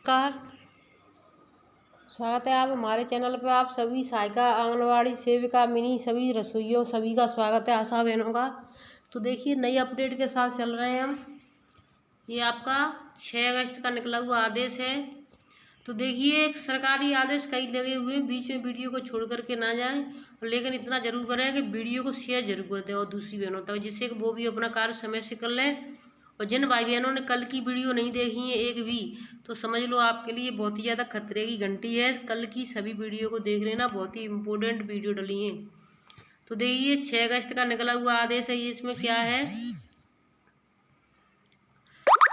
Car स्वागत है आप हमारे चैनल पे। आप सभी सहायिका, आंगनवाड़ी सेविका, मिनी सभी रसोइयों सभी का स्वागत है, आशा बहनों का। तो देखिए नई अपडेट के साथ चल रहे हैं हम। ये आपका 6 अगस्त का निकला हुआ आदेश है। तो देखिए एक सरकारी आदेश कई लगे हुए हैं, बीच में वीडियो को छोड़ करके ना जाएं, लेकिन इतना जरूर करें कि वीडियो को शेयर जरूर कर दें और दूसरी बहनों तक, जिससे कि वो भी अपना कार्य समय से कर लें। और जिन भाई बहनों ने कल की वीडियो नहीं देखी है एक भी, तो समझ लो आपके लिए बहुत ही ज़्यादा खतरे की घंटी है। कल की सभी वीडियो को देख लेना, बहुत ही इम्पोर्टेंट वीडियो डली है। तो देखिए 6 अगस्त का निकला हुआ आदेश है। ये इसमें क्या है,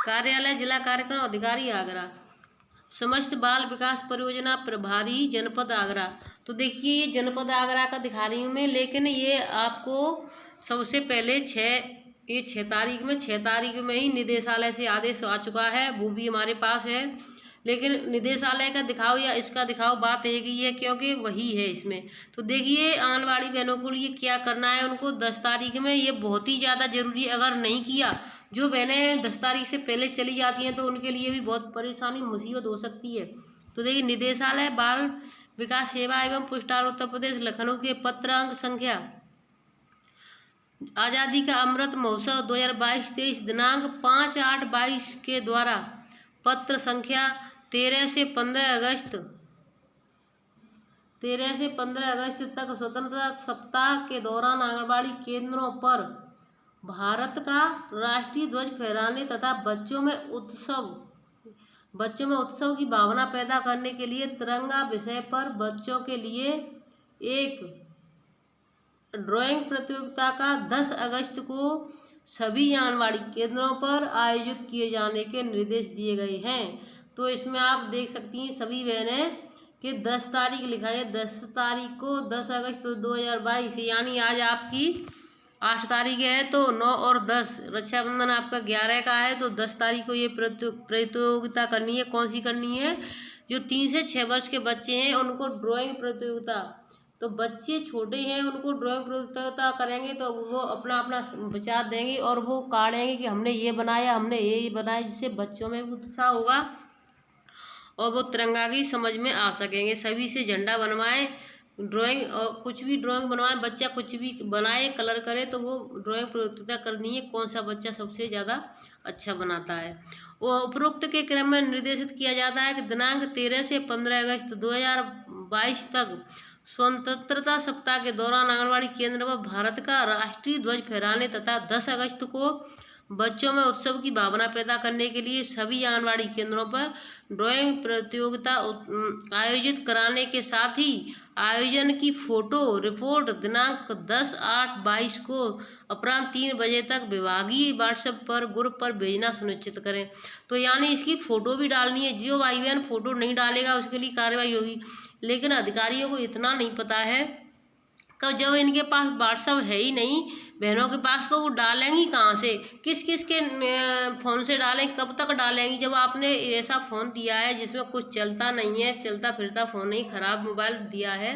कार्यालय जिला कार्यक्रम अधिकारी आगरा, समस्त बाल विकास परियोजना प्रभारी जनपद आगरा। तो देखिए ये जनपद आगरा का दिखा रही हूँ मैं, लेकिन ये आपको सबसे पहले 6 तारीख में ही निदेशालय से आदेश आ चुका है, वो भी हमारे पास है। लेकिन निदेशालय का दिखाओ या इसका दिखाओ, बात एक ही है, क्योंकि वही है इसमें। तो देखिए आंगनबाड़ी बहनों को लिए क्या करना है, उनको 10 तारीख में ये बहुत ही ज़्यादा ज़रूरी है। अगर नहीं किया, जो बहनें 10 तारीख से पहले चली जाती हैं तो उनके लिए भी बहुत परेशानी मुसीबत हो सकती है। तो देखिए निदेशालय बाल विकास सेवा एवं पोस्टाल उत्तर प्रदेश लखनऊ के पत्र अंक संख्या आज़ादी का अमृत महोत्सव 2022-23 दिनांक 5/8/22 के द्वारा पत्र संख्या 13 से 15 अगस्त तक स्वतंत्रता सप्ताह के दौरान आंगनबाड़ी केंद्रों पर भारत का राष्ट्रीय ध्वज फहराने तथा बच्चों में उत्सव की भावना पैदा करने के लिए तिरंगा विषय पर बच्चों के लिए एक ड्राइंग प्रतियोगिता का 10 अगस्त को सभी आंगनबाड़ी केंद्रों पर आयोजित किए जाने के निर्देश दिए गए हैं। तो इसमें आप देख सकती हैं सभी बहनें कि 10 तारीख लिखा है, 10 तारीख को 10 अगस्त 2022, यानी आज आपकी 8 तारीख है, तो 9 और 10 रक्षाबंधन आपका 11 का है, तो 10 तारीख को ये प्रतियोगिता करनी है। कौन सी करनी है, जो 3 से 6 वर्ष के बच्चे हैं उनको ड्राइंग प्रतियोगिता। तो बच्चे छोटे हैं उनको ड्राइंग प्रतियोगिता करेंगे तो वो अपना अपना विचार देंगे और वो काढ़ेंगे कि हमने ये बनाया, हमने ये बनाया, जिससे बच्चों में उत्साह होगा और वो तिरंगा की समझ में आ सकेंगे। सभी से झंडा बनवाएं, ड्राइंग और कुछ भी ड्राइंग बनवाएं, बच्चा कुछ भी बनाए कलर करे, तो वो ड्राइंग प्रतियोगिता करनी है, कौन सा बच्चा सबसे ज़्यादा अच्छा बनाता है। वो उपरोक्त के क्रम में निर्देशित किया जाता है कि दिनांक 13 से 15 अगस्त 2022 तक स्वतंत्रता सप्ताह के दौरान आंगनबाड़ी केंद्र पर भारत का राष्ट्रीय ध्वज फहराने तथा 10 अगस्त को बच्चों में उत्सव की भावना पैदा करने के लिए सभी आंगनबाड़ी केंद्रों पर ड्राइंग प्रतियोगिता आयोजित कराने के साथ ही आयोजन की फोटो रिपोर्ट दिनांक 10/8/22 को अपराह्न 3 बजे तक विभागीय व्हाट्सएप पर ग्रुप पर भेजना सुनिश्चित करें। तो यानी इसकी फ़ोटो भी डालनी है, जो भाई बहन फ़ोटो नहीं डालेगा उसके लिए कार्रवाई होगी। लेकिन अधिकारियों को इतना नहीं पता है कि जब इनके पास व्हाट्सएप है ही नहीं बहनों के पास, तो वो डालेंगी कहाँ से, किस किस के फ़ोन से डालेंगी, कब तक डालेंगी। जब आपने ऐसा फ़ोन दिया है जिसमें कुछ चलता नहीं है, चलता फिरता फ़ोन नहीं, ख़राब मोबाइल दिया है,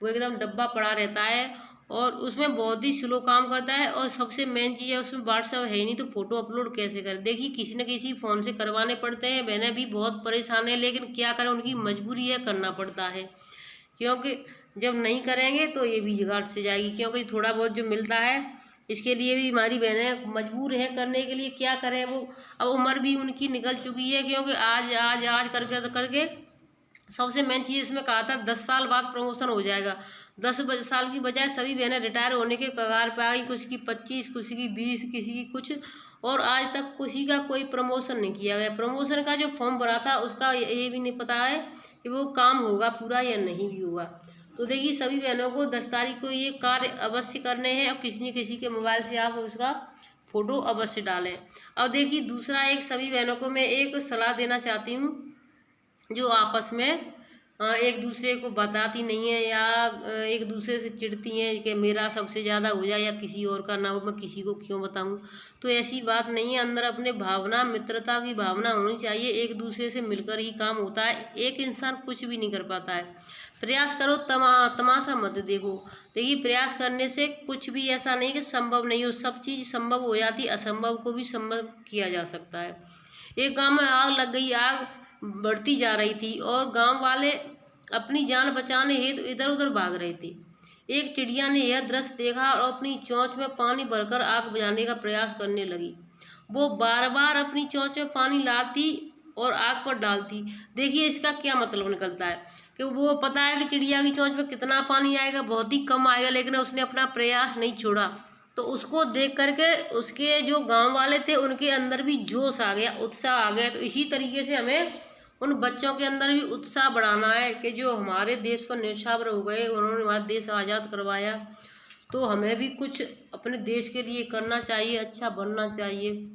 वो एकदम डब्बा पड़ा रहता है और उसमें बहुत ही स्लो काम करता है, और सबसे मेन चीज़ है उसमें व्हाट्सएप है ही नहीं, तो फ़ोटो अपलोड कैसे करें। देखिए किसी न किसी फ़ोन से करवाने पड़ते हैं, बहनें भी बहुत परेशान है, लेकिन क्या करें, उनकी मजबूरी है, करना पड़ता है, क्योंकि जब नहीं करेंगे तो ये भी जुगाड़ से जाएगी, क्योंकि थोड़ा बहुत जो मिलता है इसके लिए भी हमारी बहनें मजबूर हैं करने के लिए। क्या करें, वो अब उम्र भी उनकी निकल चुकी है, क्योंकि आज करके सबसे मेन चीज़ इसमें कहा था 10 साल बाद प्रमोशन हो जाएगा। 10 साल की बजाय सभी बहनें रिटायर होने के कगार पर आ गई, कुछ की 25, कुछ की 20, किसी की कुछ, और आज तक किसी का कोई प्रमोशन नहीं किया गया। प्रमोशन का जो फॉर्म भरा था उसका ये भी नहीं पता है कि वो काम होगा पूरा या नहीं भी होगा। तो देखिए सभी बहनों को 10 तारीख को ये कार्य अवश्य करने हैं, और किसी न किसी के मोबाइल से आप उसका फ़ोटो अवश्य डालें। और देखिए दूसरा एक सभी बहनों को मैं एक सलाह देना चाहती हूँ, जो आपस में एक दूसरे को बताती नहीं है या एक दूसरे से चिढ़ती हैं कि मेरा सबसे ज़्यादा हो जाए या किसी और का ना हो, मैं किसी को क्यों बताऊँ। तो ऐसी बात नहीं है, अंदर अपने भावना, मित्रता की भावना होनी चाहिए, एक दूसरे से मिलकर ही काम होता है। एक इंसान कुछ भी नहीं कर पाता है। प्रयास करो, तमाशा मत देखो। देखिए प्रयास करने से कुछ भी ऐसा नहीं कि संभव नहीं हो, सब चीज़ संभव हो जाती, असंभव को भी संभव किया जा सकता है। एक गांव में आग लग गई, आग बढ़ती जा रही थी और गांव वाले अपनी जान बचाने हेतु इधर उधर भाग रहे थे। एक चिड़िया ने यह दृश्य देखा और अपनी चोंच में पानी भरकर आग बुझाने का प्रयास करने लगी। वो बार बार अपनी चोंच में पानी लाती और आग पर डालती। देखिए इसका क्या मतलब निकलता है कि वो पता है कि चिड़िया की चोंच में कितना पानी आएगा, बहुत ही कम आएगा, लेकिन उसने अपना प्रयास नहीं छोड़ा। तो उसको देख करके उसके जो गांव वाले थे उनके अंदर भी जोश आ गया, उत्साह आ गया। तो इसी तरीके से हमें उन बच्चों के अंदर भी उत्साह बढ़ाना है कि जो हमारे देश पर न्यौछावर हो गए, उन्होंने हमारा देश आज़ाद करवाया, तो हमें भी कुछ अपने देश के लिए करना चाहिए, अच्छा बनना चाहिए।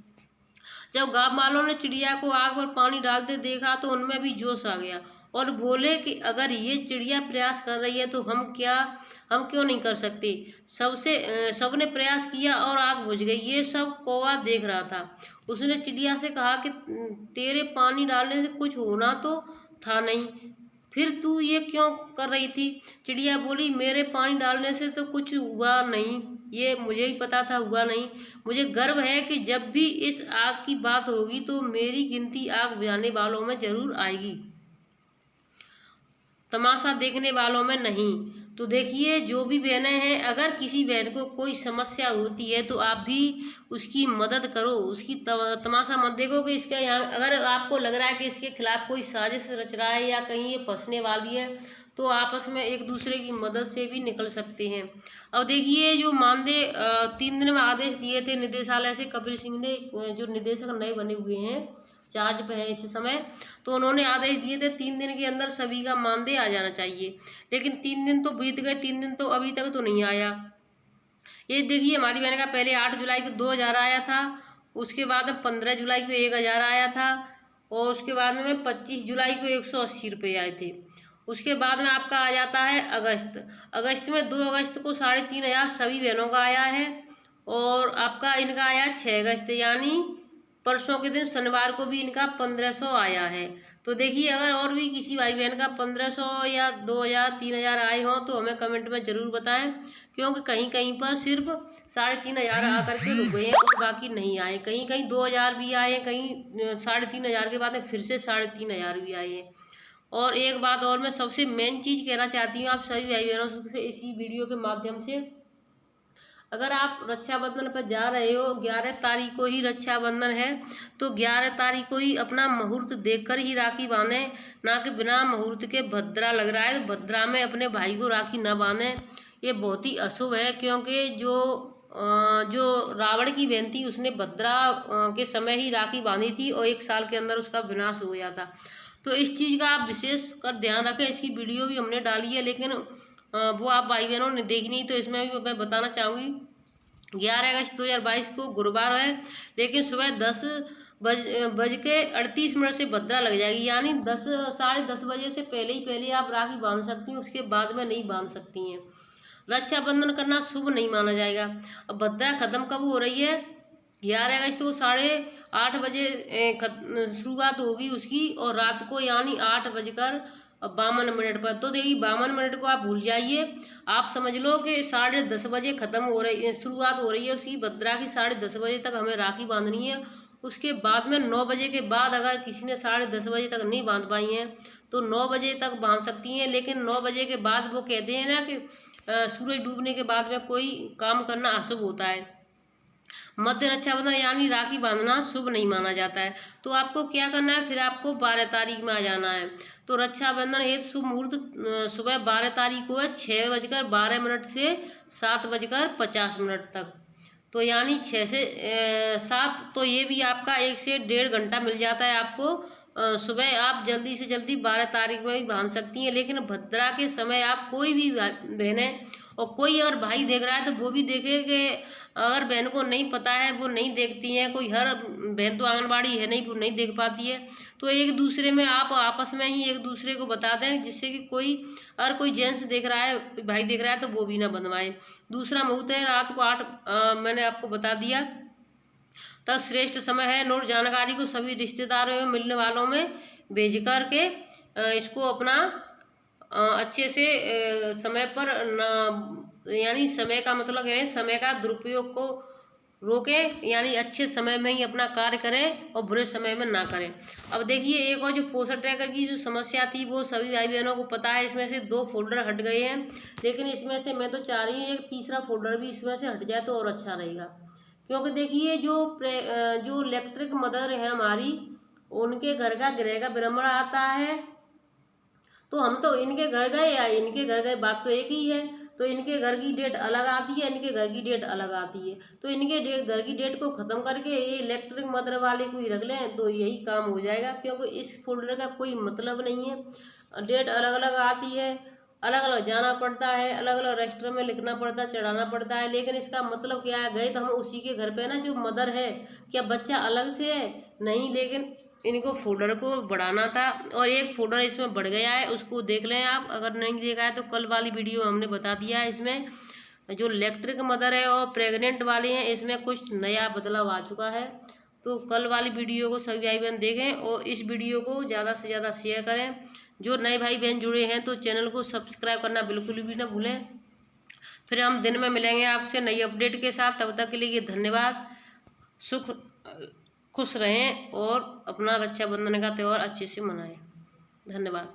जब गांव वालों ने चिड़िया को आग पर पानी डालते देखा तो उनमें भी जोश आ गया और बोले कि अगर ये चिड़िया प्रयास कर रही है तो हम क्यों नहीं कर सकते। सबने प्रयास किया और आग बुझ गई। ये सब कौवा देख रहा था। उसने चिड़िया से कहा कि तेरे पानी डालने से कुछ होना तो था नहीं, फिर तू ये क्यों कर रही थी। चिड़िया बोली, मेरे पानी डालने से तो कुछ हुआ नहीं, ये मुझे ही पता था हुआ नहीं। मुझे गर्व है कि जब भी इस आग की बात होगी तो मेरी गिनती आग बुझाने वालों में जरूर आएगी, तमाशा देखने वालों में नहीं। तो देखिए जो भी बहनें हैं, अगर किसी बहन को कोई समस्या होती है तो आप भी उसकी मदद करो, उसकी तमाशा मत देखो कि इसके यहाँ, अगर आपको लग रहा है कि इसके खिलाफ कोई साजिश रच रहा है या कहीं ये फंसने वाली है, तो आपस में एक दूसरे की मदद से भी निकल सकते हैं। अब देखिए जो मानदेय 3 दिन में आदेश दिए थे निदेशालय से, कपिल सिंह ने, जो निदेशक नए बने हुए हैं, चार्ज पे है इस समय, तो उन्होंने आदेश दिए थे 3 दिन के अंदर सभी का मानदेय आ जाना चाहिए। लेकिन 3 दिन तो बीत गए, 3 दिन तो अभी तक तो नहीं आया। ये देखिए हमारी बहन का पहले 8 जुलाई को 2000 आया था, उसके बाद में 15 जुलाई को 1000 आया था और उसके बाद में 25 जुलाई को 180 रुपये आए थे। उसके बाद में आपका आ जाता है अगस्त में 2 अगस्त को 3500 सभी बहनों का आया है और आपका इनका आया 6 अगस्त, यानी परसों के दिन शनिवार को भी इनका 1500 आया है। तो देखिए अगर और भी किसी भाई बहन का 1500 या 2000 3000 आए हों तो हमें कमेंट में ज़रूर बताएं, क्योंकि कहीं कहीं पर सिर्फ 3500 आकर के रुक गए हैं और बाकी नहीं आए। कहीं कहीं 2000 भी आए, कहीं 3500 के बाद में फिर से 3500 भी आए हैं। और एक बात और मैं सबसे मेन चीज़ कहना चाहती हूँ आप सभी भाई बहनों से इसी वीडियो के माध्यम से, अगर आप रक्षाबंधन पर जा रहे हो, 11 तारीख को ही रक्षाबंधन है, तो 11 तारीख को ही अपना मुहूर्त देखकर ही राखी बांधें, ना कि बिना मुहूर्त के भद्रा लग रहा है तो भद्रा में अपने भाई को राखी न बांधें। ये बहुत ही अशुभ है, क्योंकि जो रावण की बहन थी उसने भद्रा के समय ही राखी बांधी थी और 1 साल के अंदर उसका विनाश हो गया था। तो इस चीज़ का आप विशेष कर ध्यान रखें। इसकी वीडियो भी हमने डाली है, लेकिन वो आप भाई बहनों ने देखी नहीं, तो इसमें भी मैं बताना चाहूँगी 11 अगस्त 2022 को गुरुवार है, लेकिन सुबह 10:38 से भद्रा लग जाएगी, यानी 10 साढ़े 10 बजे से पहले आप राखी बांध सकती हैं, उसके बाद में नहीं बांध सकती हैं। रक्षाबंधन करना शुभ नहीं माना जाएगा। अब भद्रा खत्म कब हो रही है, 11 अगस्त को 8:30 बजे शुरुआत होगी उसकी, और रात को यानी 8:52 पर। तो देखिए 52 को आप भूल जाइए, आप समझ लो कि 10:30 बजे ख़त्म हो रही है, शुरुआत हो रही है उसकी भद्रा की। 10:30 बजे तक हमें राखी बांधनी है। उसके बाद में 9 बजे के बाद अगर किसी ने 10:30 बजे तक नहीं बांध पाई हैं तो 9 बजे तक बांध सकती हैं, लेकिन 9 बजे के बाद वो कहते हैं ना कि सूरज डूबने के बाद में कोई काम करना अशुभ होता है। मध्य रक्षाबंधन यानी राखी बांधना शुभ नहीं माना जाता है। तो आपको क्या करना है, फिर आपको 12 तारीख में आ जाना है। तो रक्षाबंधन हेतु शुभ मुहूर्त सुबह 12 तारीख को है 6:12 से 7:50 तक। तो यानी 6 से 7, तो ये भी आपका 1 से 1.5 घंटा मिल जाता है आपको। सुबह आप जल्दी से जल्दी 12 तारीख में भी बांध सकती हैं, लेकिन भद्रा के समय आप कोई भी बहनें और कोई अगर भाई देख रहा है तो वो भी देखे कि अगर बहन को नहीं पता है वो नहीं देखती हैं, कोई हर बहन तो आंगनबाड़ी है नहीं, वो नहीं देख पाती है, तो एक दूसरे में आप आपस में ही एक दूसरे को बता दें, जिससे कि अगर कोई जेंट्स देख रहा है, कोई भाई देख रहा है तो वो भी ना बनवाए। दूसरा मुहूर्त है रात को 8, मैंने आपको बता दिया, तब श्रेष्ठ समय है। नोट जानकारी को सभी रिश्तेदारों में मिलने वालों में भेज कर के इसको अपना अच्छे से समय पर यानी समय का मतलब है समय का दुरुपयोग को रोकें, यानी अच्छे समय में ही अपना कार्य करें और बुरे समय में ना करें। अब देखिए एक और जो पोषण ट्रैकर की जो समस्या थी वो सभी भाई बहनों को पता है, इसमें से 2 फोल्डर हट गए हैं, लेकिन इसमें से मैं तो चाह रही हूँ एक तीसरा फोल्डर भी इसमें से हट जाए तो और अच्छा रहेगा। क्योंकि देखिए जो इलेक्ट्रिक मदर है हमारी, उनके घर का गृह का ब्राह्मण आता है, तो हम तो इनके घर गए या इनके घर गए, बात तो एक ही है। तो इनके घर की डेट अलग आती है, इनके घर की डेट अलग आती है, तो इनके घर की डेट को ख़त्म करके ये इलेक्ट्रिक मदर वाले को ही रख लें तो यही काम हो जाएगा। क्योंकि इस फोल्डर का कोई मतलब नहीं है, डेट अलग अलग आती है, अलग अलग जाना पड़ता है, अलग अलग रजिस्टर में लिखना पड़ता है, चढ़ाना पड़ता है, लेकिन इसका मतलब क्या है, गए तो हम उसी के घर पे ना जो मदर है, क्या बच्चा अलग से है नहीं, लेकिन इनको फोल्डर को बढ़ाना था और एक फोल्डर इसमें बढ़ गया है, उसको देख लें आप। अगर नहीं देखा है तो कल वाली वीडियो हमने बता दिया है, इसमें जो इलेक्ट्रिक मदर है और प्रेग्नेंट वाले हैं इसमें कुछ नया बदलाव आ चुका है। तो कल वाली वीडियो को सभी भाई बहन देखें और इस वीडियो को ज़्यादा से ज़्यादा शेयर करें। जो नए भाई बहन जुड़े हैं तो चैनल को सब्सक्राइब करना बिल्कुल भी ना भूलें। फिर हम दिन में मिलेंगे आपसे नई अपडेट के साथ, तब तक के लिए धन्यवाद। खुश रहें और अपना रक्षाबंधन का त्यौहार अच्छे से मनाएं। धन्यवाद।